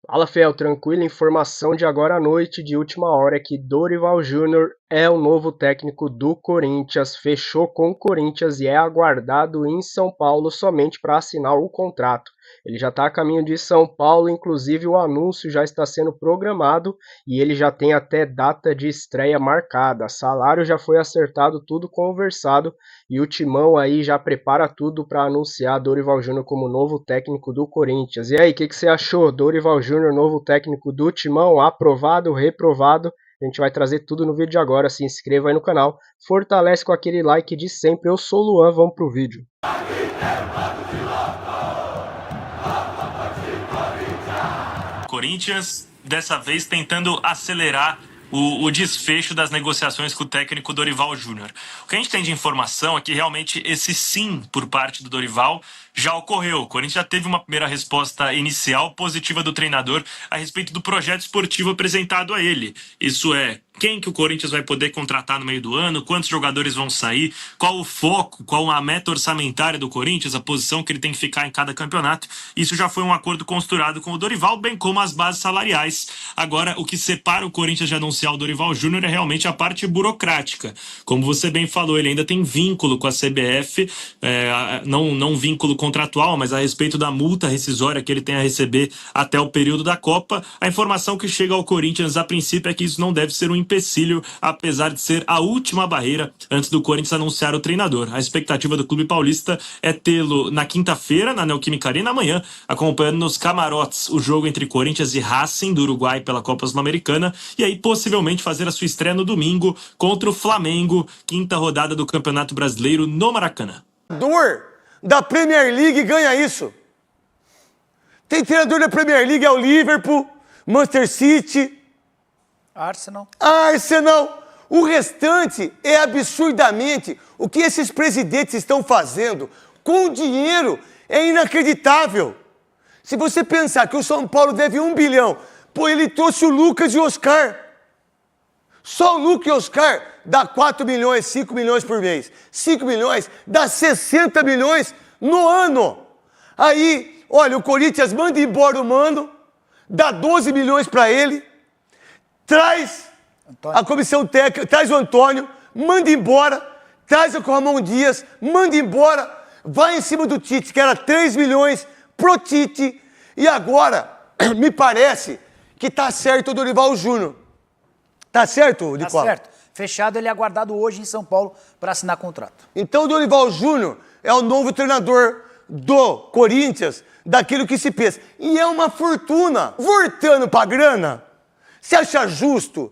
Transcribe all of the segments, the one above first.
Fala, Fel, tranquilo? Informação de agora à noite, de última hora, é que Dorival Júnior é o novo técnico do Corinthians, fechou com o Corinthians e é aguardado em São Paulo somente para assinar o contrato. Ele já está a caminho de São Paulo, inclusive o anúncio já está sendo programado e ele já tem até data de estreia marcada. Salário já foi acertado, tudo conversado e o Timão aí já prepara tudo para anunciar Dorival Júnior como novo técnico do Corinthians. E aí, o que você achou? Dorival Júnior, novo técnico do Timão, aprovado, reprovado? A gente vai trazer tudo no vídeo de agora. Se inscreva aí no canal, fortalece com aquele like de sempre. Eu sou o Luan, vamos pro vídeo. Corinthians, dessa vez tentando acelerar o desfecho das negociações com o técnico Dorival Júnior. O que a gente tem de informação é que realmente esse sim por parte do Dorival já ocorreu. O Corinthians já teve uma primeira resposta inicial positiva do treinador a respeito do projeto esportivo apresentado a ele. Isso é, quem que o Corinthians vai poder contratar no meio do ano, quantos jogadores vão sair, qual o foco, qual a meta orçamentária do Corinthians, a posição que ele tem que ficar em cada campeonato. Isso já foi um acordo costurado com o Dorival, bem como as bases salariais. Agora, o que separa o Corinthians de anunciar o Dorival Júnior é realmente a parte burocrática. Como você bem falou, ele ainda tem vínculo com a CBF, não vínculo contratual, mas a respeito da multa rescisória que ele tem a receber até o período da Copa. A informação que chega ao Corinthians a princípio é que isso não deve ser um empecilho, apesar de ser a última barreira antes do Corinthians anunciar o treinador. A expectativa do clube paulista é tê-lo na quinta-feira, na Neoquímica Arena, amanhã, acompanhando nos camarotes o jogo entre Corinthians e Racing do Uruguai pela Copa Sul-Americana, e aí possivelmente fazer a sua estreia no domingo contra o Flamengo, quinta rodada do Campeonato Brasileiro no Maracanã. Da Premier League ganha isso. Tem treinador da Premier League, é o Liverpool, Manchester City, Arsenal. O restante é absurdamente o que esses presidentes estão fazendo com o dinheiro é inacreditável. Se você pensar que o São Paulo deve 1 bilhão, pô, ele trouxe o Lucas e o Oscar. Só o Lucas e o Oscar dá 4 milhões, 5 milhões por mês. 5 milhões dá 60 milhões no ano. Aí, olha, o Corinthians manda embora o Mano, dá 12 milhões para ele, traz a comissão técnica, traz o Antônio, manda embora, traz o Ramon Dias, manda embora, vai em cima do Tite, que era 3 milhões pro Tite, e agora, me parece que tá certo o Dorival Júnior. Tá certo, Nicola? Tá certo. Fechado, ele é aguardado hoje em São Paulo para assinar contrato. Então o Dorival Júnior é o novo treinador do Corinthians, daquilo que se pensa. E é uma fortuna. Voltando pra grana, você acha justo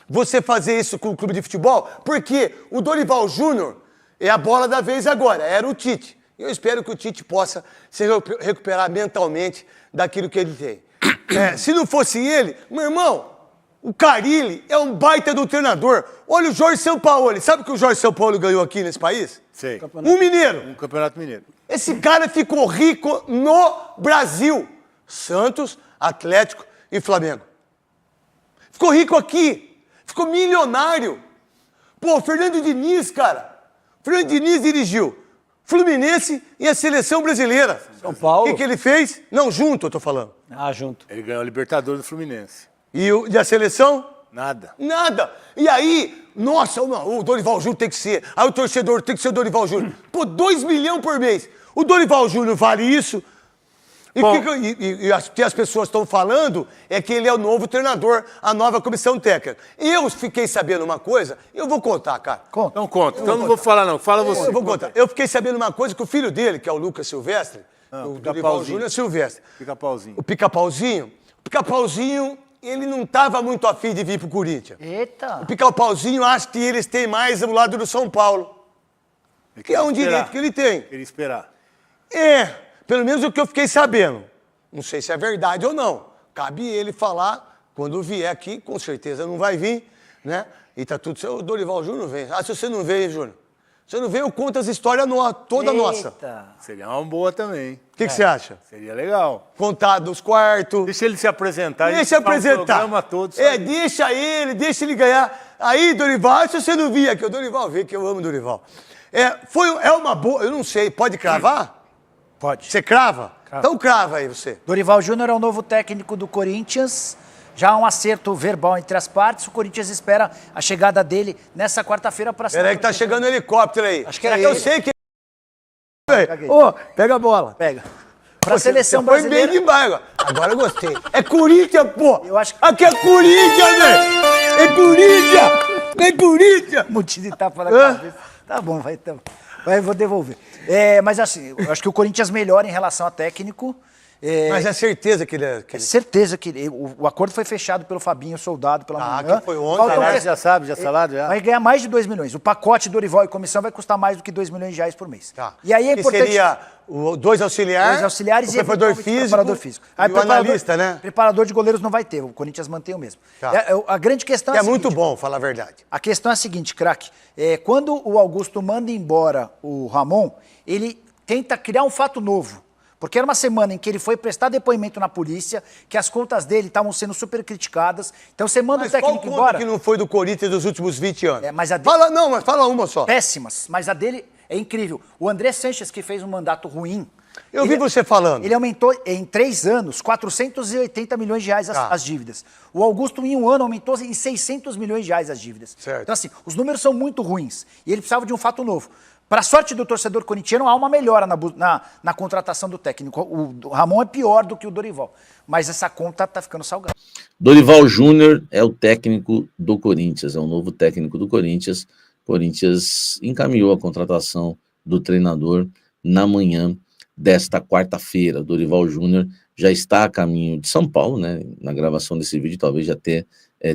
você fazer isso com o clube de futebol? Porque o Dorival Júnior é a bola da vez agora, era o Tite. Eu espero que o Tite possa se recuperar mentalmente daquilo que ele tem. Se não fosse ele, meu irmão, o Carille é um baita do treinador. Olha o Jorge Sampaoli. Sabe o que o Jorge Sampaoli ganhou aqui nesse país? Sei. Um mineiro. Um campeonato mineiro. Esse cara ficou rico no Brasil. Santos, Atlético e Flamengo. Ficou rico aqui. Ficou milionário. Pô, Fernando Diniz, cara. Fernando Diniz dirigiu Fluminense e a seleção brasileira. São Paulo. O que ele fez? Não, junto, eu tô falando. Ah, junto. Ele ganhou a Libertadores do Fluminense. E a seleção? Nada. Nada. E aí, nossa, o Dorival Júnior tem que ser. Aí o torcedor tem que ser o Dorival Júnior. Pô, 2 milhões por mês. O Dorival Júnior vale isso? E o que as pessoas estão falando é que ele é o novo treinador, a nova comissão técnica. Eu fiquei sabendo uma coisa, eu vou contar, cara. Conta. Então conta. Então não vou falar não, fala você. Eu vou contar. Eu fiquei sabendo uma coisa que o filho dele, que é o Lucas Silvestre, o Dorival Júnior Silvestre. Pica-pauzinho. O Pica-pauzinho, ele não estava muito afim de vir pro Corinthians. Eita. O Pica-pauzinho acha que eles têm mais do lado do São Paulo. Que é um direito que ele tem. Queria esperar. Pelo menos o que eu fiquei sabendo. Não sei se é verdade ou não. Cabe ele falar quando vier aqui, com certeza não vai vir, né? E tá tudo certo. O Dorival Júnior vem. Ah, se você não veio, Júnior. Se você não veio, eu conto as histórias toda nossa. Seria uma boa também. O que você acha? Seria legal. Contar dos quartos. Deixa ele se apresentar. Deixa eu apresentar. O programa todo. Deixa ele ganhar. Aí, Dorival, se você não vir aqui, o Dorival vê que eu amo o Dorival. É uma boa, eu não sei, pode cravar? Pode. Você crava? Então crava aí você. Dorival Júnior é o novo técnico do Corinthians. Já há um acerto verbal entre as partes. O Corinthians espera a chegada dele nessa quarta-feira para... Peraí que tá chegando um helicóptero aí. Acho que era eu ele. sei que... Caguei. Ô, pega a bola. Pega. Para a Você seleção foi brasileira... bem demais. Agora eu gostei. É Corinthians, pô. Eu acho que- Aqui é Corinthians, velho. É Corinthians. É Corinthians. Motivo de tapa na cabeça. Tá bom, vai então. Vou devolver. Mas assim, eu acho que o Corinthians melhora em relação a técnico. Mas é certeza que ele é... Certeza que o acordo foi fechado pelo Fabinho Soldado pela manhã. que foi ontem, Faltam né? que- Já sabe, já salário, já. Vai ganhar mais de 2 milhões. O pacote Dorival e comissão vai custar mais do que 2 milhões de reais por mês. Tá. E aí é que importante... seria dois auxiliares, Dois auxiliares o preparador físico, preparador físico. e o analista, né? Preparador de goleiros não vai ter, o Corinthians mantém o mesmo. Tá. A grande questão Que é é a seguinte, muito bom, falar a verdade. a questão é a seguinte, craque. Quando o Augusto manda embora o Ramon, ele tenta criar um fato novo. Porque era uma semana em que ele foi prestar depoimento na polícia, que as contas dele estavam sendo super criticadas. Então você manda Mas o técnico qual conta embora. que não foi do Corinthians dos últimos 20 anos? Mas a dele- Mas fala uma só. Péssimas, mas a dele é incrível. O André Sanches, que fez um mandato ruim. Eu vi você falando. Ele aumentou em 3 anos 480 milhões de reais as dívidas. O Augusto, em um ano, aumentou em 600 milhões de reais as dívidas. Certo. Então, assim, os números são muito ruins. E ele precisava de um fato novo. Para sorte do torcedor corintiano, há uma melhora na contratação do técnico. O Ramon é pior do que o Dorival. Mas essa conta está ficando salgada. Dorival Júnior é o técnico do Corinthians, é o novo técnico do Corinthians. O Corinthians encaminhou a contratação do treinador na manhã desta quarta-feira. Dorival Júnior já está a caminho de São Paulo, né? Na gravação desse vídeo talvez já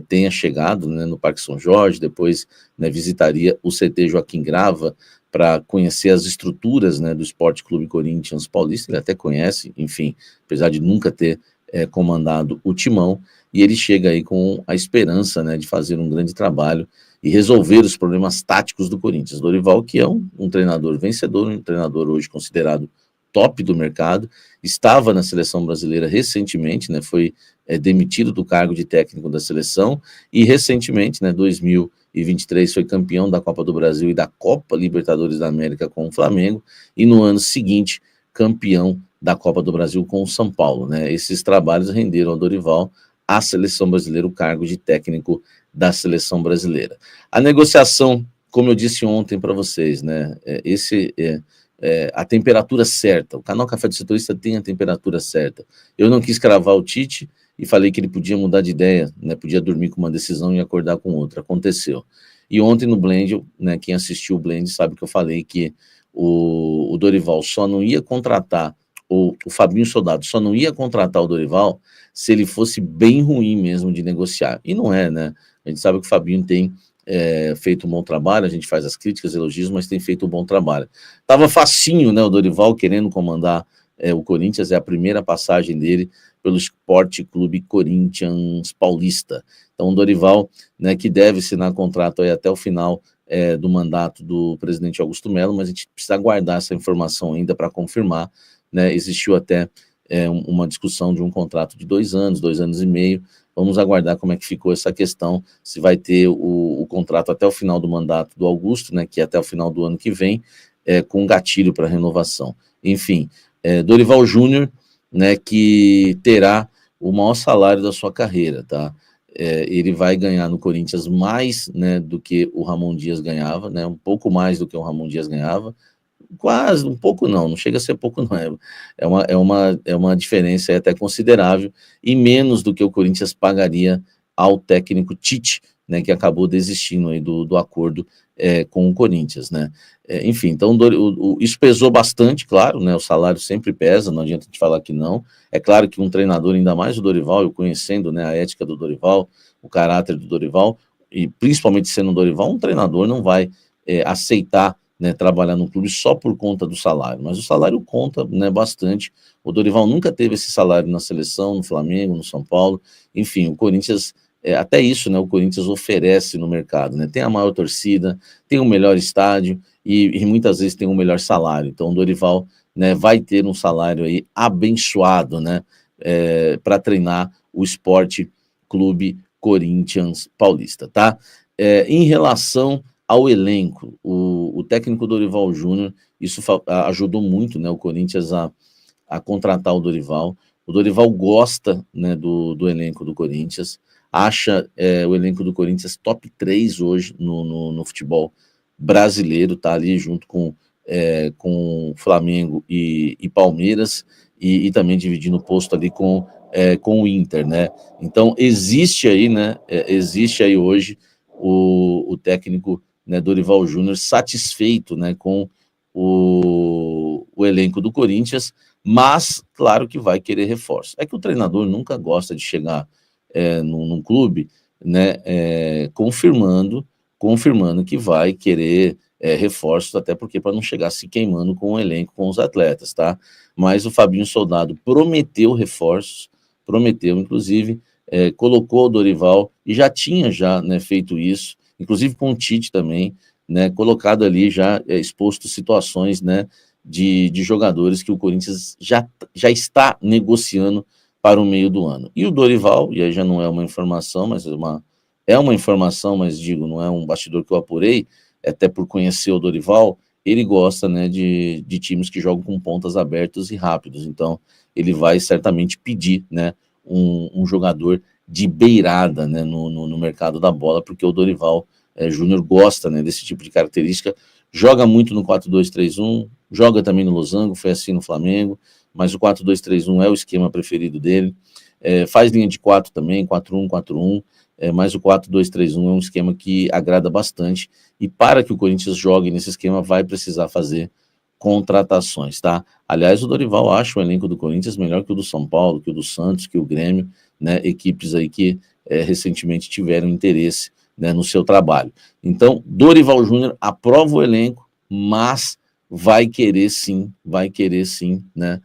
tenha chegado, né, no Parque São Jorge, depois, né, visitaria o CT Joaquim Grava para conhecer as estruturas, né, do Esporte Clube Corinthians Paulista. Ele até conhece, enfim, apesar de nunca ter comandado o timão, e ele chega aí com a esperança, né, de fazer um grande trabalho e resolver os problemas táticos do Corinthians. Dorival, que é um treinador vencedor, um treinador hoje considerado top do mercado, estava na seleção brasileira recentemente, né, foi demitido do cargo de técnico da seleção, e recentemente, né, 2023, foi campeão da Copa do Brasil e da Copa Libertadores da América com o Flamengo, e no ano seguinte, campeão da Copa do Brasil com o São Paulo, né. Esses trabalhos renderam ao Dorival, à seleção brasileira, o cargo de técnico da seleção brasileira. A negociação, como eu disse ontem para vocês, né, a temperatura certa. O canal Café do Setorista tem a temperatura certa. Eu não quis cravar o Tite e falei que ele podia mudar de ideia, né, podia dormir com uma decisão e acordar com outra. Aconteceu. E ontem no Blend, né, quem assistiu o Blend sabe que eu falei que o Dorival só não ia contratar, ou o Fabinho Soldado só não ia contratar o Dorival se ele fosse bem ruim mesmo de negociar. E não é, né? A gente sabe que o Fabinho tem feito um bom trabalho, a gente faz as críticas, elogios, mas tem feito um bom trabalho. Tava facinho, né, o Dorival querendo comandar o Corinthians, é a primeira passagem dele pelo Esporte Clube Corinthians Paulista. Então o Dorival, né, que deve assinar contrato aí até o final do mandato do presidente Augusto Melo, mas a gente precisa guardar essa informação ainda para confirmar, né? Existiu até uma discussão de um contrato de 2 anos, 2 anos e meio. Vamos aguardar como é que ficou essa questão, se vai ter o contrato até o final do mandato do Augusto, né, que é até o final do ano que vem, com gatilho para renovação. Enfim, Dorival Júnior, né, que terá o maior salário da sua carreira, tá? Ele vai ganhar no Corinthians mais, né, do que o Ramon Dias ganhava, né, um pouco mais do que o Ramon Dias ganhava, quase, um pouco não chega a ser pouco não, é uma diferença até considerável, e menos do que o Corinthians pagaria ao técnico Tite, né, que acabou desistindo aí do acordo com o Corinthians, né. Enfim, então isso pesou bastante, claro, né, o salário sempre pesa, não adianta a gente falar que não. É claro que um treinador, ainda mais o Dorival, eu conhecendo, né, a ética do Dorival, o caráter do Dorival, e principalmente sendo o Dorival, um treinador não vai aceitar, né, trabalhar no clube só por conta do salário, mas o salário conta, né, bastante. O Dorival nunca teve esse salário na seleção, no Flamengo, no São Paulo, enfim, o Corinthians, até isso, né, o Corinthians oferece no mercado, né, tem a maior torcida, tem o melhor estádio e muitas vezes tem o melhor salário. Então o Dorival, né, vai ter um salário aí abençoado, né, para treinar o Esporte Clube Corinthians Paulista, tá? Em relação ao elenco, o técnico Dorival Júnior, isso ajudou muito, né, o Corinthians a contratar o Dorival. O Dorival gosta, né, do elenco do Corinthians, acha o elenco do Corinthians top 3 hoje no futebol brasileiro, tá ali junto com Flamengo e Palmeiras, e também dividindo o posto ali com o Inter, né? Então existe aí, né? Existe aí hoje o técnico, né, Dorival Júnior satisfeito, né, com o elenco do Corinthians, mas claro que vai querer reforço. É que o treinador nunca gosta de chegar num clube, né, confirmando que vai querer reforços, até porque para não chegar se queimando com o elenco, com os atletas, tá? Mas o Fabinho Soldado prometeu reforços, prometeu, inclusive, colocou o Dorival, e já tinha né, feito isso, inclusive com o Tite também, né, colocado ali já exposto situações, né, de jogadores que o Corinthians já está negociando para o meio do ano. E o Dorival, e aí já não é uma informação, mas é uma informação, mas digo, não é um bastidor que eu apurei, até por conhecer o Dorival, ele gosta, né, de times que jogam com pontas abertas e rápidos, então ele vai certamente pedir, né, um jogador de beirada, né, no mercado da bola, porque o Dorival Júnior gosta, né, desse tipo de característica, joga muito no 4-2-3-1, joga também no Losango, foi assim no Flamengo, mas o 4-2-3-1 é o esquema preferido dele, faz linha de 4 também, 4-1-4-1, mas o 4-2-3-1 é um esquema que agrada bastante, e para que o Corinthians jogue nesse esquema vai precisar fazer contratações, tá? Aliás, o Dorival acha o elenco do Corinthians melhor que o do São Paulo, que o do Santos, que o Grêmio, né, equipes aí que recentemente tiveram interesse, né, no seu trabalho. Então, Dorival Júnior aprova o elenco, mas vai querer sim, né,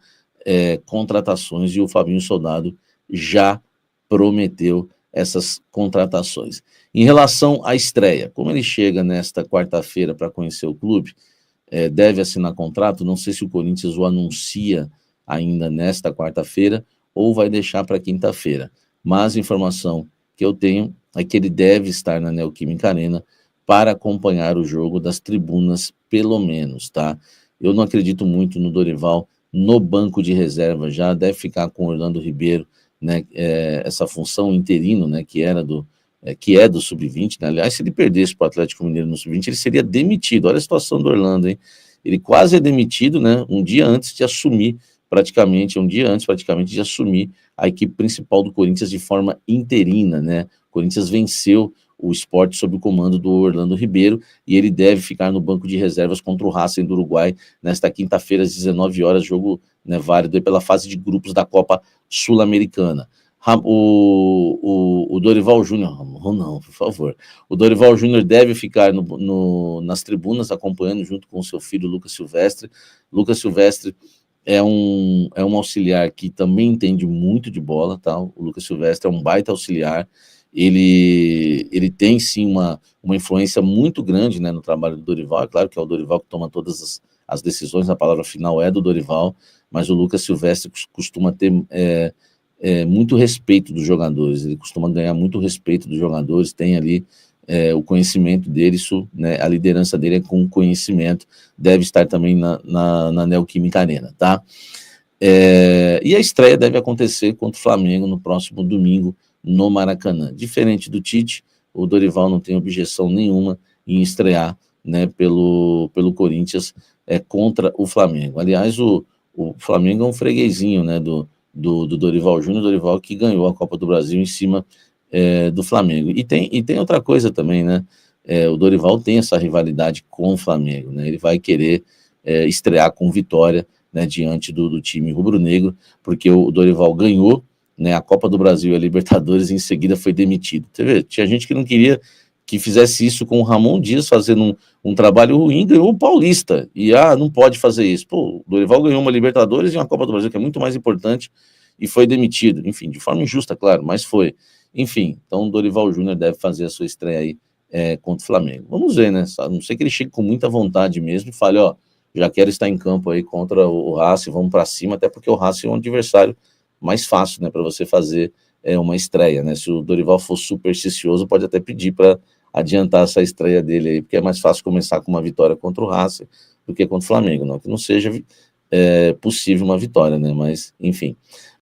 contratações, e o Fabinho Soldado já prometeu essas contratações. Em relação à estreia, como ele chega nesta quarta-feira para conhecer o clube, deve assinar contrato, não sei se o Corinthians o anuncia ainda nesta quarta-feira ou vai deixar para quinta-feira, mas a informação que eu tenho é que ele deve estar na Neoquímica Arena para acompanhar o jogo das tribunas, pelo menos, tá? Eu não acredito muito no Dorival no banco de reserva, já deve ficar com o Orlando Ribeiro, né, essa função interino, né, que é do Sub-20, né? Aliás, se ele perdesse para o Atlético Mineiro no Sub-20, ele seria demitido. Olha a situação do Orlando, hein? Ele quase é demitido, né, um dia antes de assumir a equipe principal do Corinthians de forma interina, né? O Corinthians venceu o Sport sob o comando do Orlando Ribeiro, e ele deve ficar no banco de reservas contra o Racing do Uruguai nesta quinta-feira às 19 horas, jogo, né, válido pela fase de grupos da Copa Sul-Americana. O Dorival Júnior, não, por favor, o Dorival Júnior deve ficar nas tribunas acompanhando junto com o seu filho Lucas Silvestre. Lucas Silvestre é um auxiliar que também entende muito de bola, tá? O Lucas Silvestre é um baita auxiliar, ele tem sim uma influência muito grande, né, no trabalho do Dorival. É claro que é o Dorival que toma todas as decisões, a palavra final é do Dorival, mas o Lucas Silvestre costuma ter muito respeito dos jogadores, ele costuma ganhar muito respeito dos jogadores, tem ali o conhecimento dele, isso, né, a liderança dele é com conhecimento, deve estar também na Neoquímica Arena, tá? E a estreia deve acontecer contra o Flamengo no próximo domingo, no Maracanã. Diferente do Tite, o Dorival não tem objeção nenhuma em estrear, né, pelo Corinthians contra o Flamengo. Aliás, o Flamengo é um freguesinho, né, do Dorival Júnior, Dorival que ganhou a Copa do Brasil em cima do Flamengo. E tem outra coisa também, né? O Dorival tem essa rivalidade com o Flamengo, né? Ele vai querer estrear com vitória, né, diante do time rubro-negro, porque o Dorival ganhou, né, a Copa do Brasil e a Libertadores, e em seguida foi demitido. Você vê, tinha gente que não queria que fizesse isso com o Ramon Dias, fazendo um trabalho ruim, ganhou o Paulista, e não pode fazer isso. Pô, o Dorival ganhou uma Libertadores e uma Copa do Brasil, que é muito mais importante, e foi demitido, enfim, de forma injusta, claro, mas foi. Enfim, então o Dorival Júnior deve fazer a sua estreia aí contra o Flamengo. Vamos ver, né, a não ser que ele chegue com muita vontade mesmo e fale, ó, já quero estar em campo aí contra o Racing, vamos para cima, até porque o Racing é um adversário mais fácil, né, para você fazer uma estreia, né? Se o Dorival for supersticioso, pode até pedir para adiantar essa estreia dele aí, porque é mais fácil começar com uma vitória contra o Racing do que contra o Flamengo, não que não seja possível uma vitória, né, mas enfim.